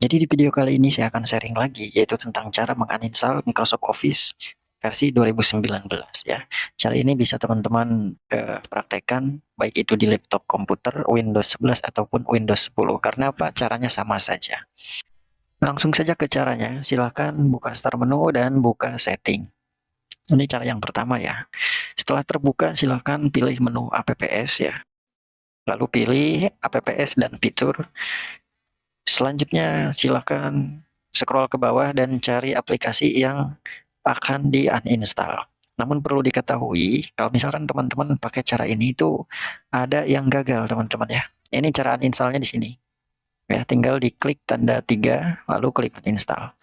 Jadi di video kali ini saya akan sharing lagi, yaitu tentang cara menguninstall Microsoft Office versi 2019 ya. Cara ini bisa teman-teman praktekkan baik itu di laptop komputer Windows 11 ataupun Windows 10. Karena apa? Caranya sama saja. Langsung saja ke caranya. Silahkan buka Start menu dan buka setting. Ini cara yang pertama ya. Setelah terbuka, silahkan pilih menu apps ya. Lalu pilih apps dan fitur. Selanjutnya silahkan scroll ke bawah dan cari aplikasi yang akan di-uninstall. Namun perlu diketahui, kalau misalkan teman-teman pakai cara ini itu ada yang gagal teman-teman ya. Ini cara uninstallnya di sini. Ya, tinggal diklik tanda 3, lalu klik uninstall.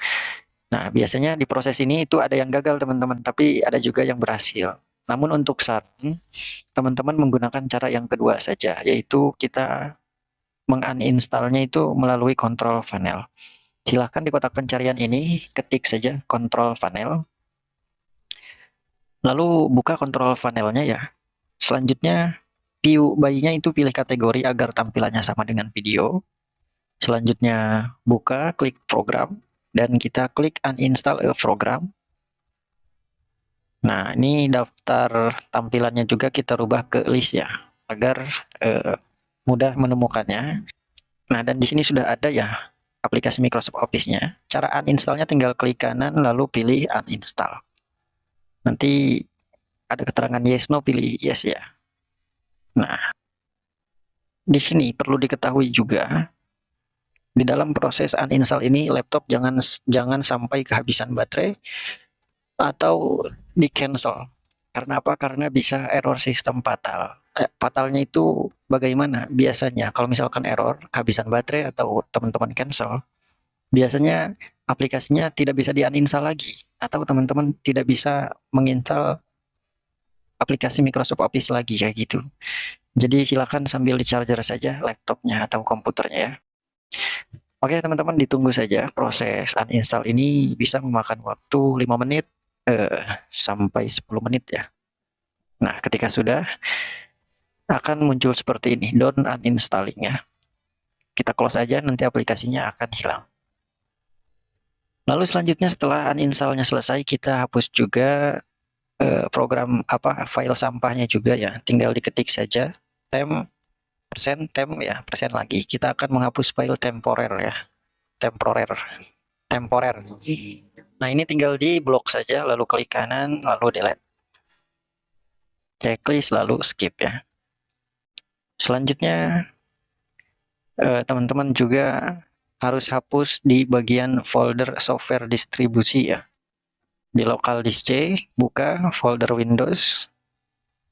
Nah, biasanya di proses ini itu ada yang gagal teman-teman, tapi ada juga yang berhasil. Namun untuk saran, teman-teman menggunakan cara yang kedua saja, yaitu kita menguninstallnya itu melalui control panel. Silahkan di kotak pencarian ini ketik saja control panel. Lalu buka control panelnya ya. Selanjutnya view bayinya itu pilih kategori agar tampilannya sama dengan video. Selanjutnya buka, klik program, dan kita klik uninstall a program. Nah, ini daftar tampilannya juga kita rubah ke list ya, agar mudah menemukannya. Nah, dan di sini sudah ada ya aplikasi Microsoft Office-nya. Cara uninstall-nya tinggal klik kanan lalu pilih uninstall. Nanti ada keterangan yes no, pilih yes ya. Nah, di sini perlu diketahui juga di dalam proses uninstall ini laptop jangan sampai kehabisan baterai atau di cancel. Karena apa? Karena bisa error sistem fatal. Fatalnya itu bagaimana? Biasanya kalau misalkan error kehabisan baterai atau teman-teman cancel, biasanya aplikasinya tidak bisa di-uninstall lagi atau teman-teman tidak bisa menginstal aplikasi Microsoft Office lagi kayak gitu. Jadi silakan sambil di charger saja laptopnya atau komputernya ya. Oke teman-teman, ditunggu saja proses uninstall ini bisa memakan waktu 5 menit sampai 10 menit ya. Nah, ketika sudah akan muncul seperti ini, don't uninstalling ya. Kita close aja, nanti aplikasinya akan hilang. Lalu selanjutnya setelah uninstallnya selesai, kita hapus juga program file sampahnya juga ya. Tinggal diketik saja temp ya, persen lagi. Kita akan menghapus file temporer ya. Temporer. Nah, ini tinggal di blok saja, lalu klik kanan, lalu delete. Checklist, lalu skip ya. Selanjutnya, teman-teman juga harus hapus di bagian folder software distribusi ya. Di local disk C, buka folder Windows,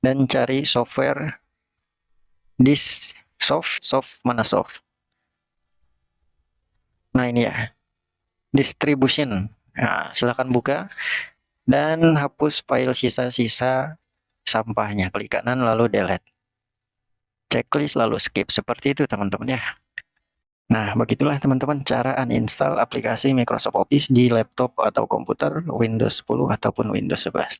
dan cari software disk mana soft. Nah ini ya, distribution. Nah, silakan buka dan hapus file sisa-sisa sampahnya. Klik kanan lalu delete. Checklist lalu skip. Seperti itu teman-teman ya. Nah, begitulah teman-teman cara uninstall aplikasi Microsoft Office di laptop atau komputer Windows 10 ataupun Windows 11.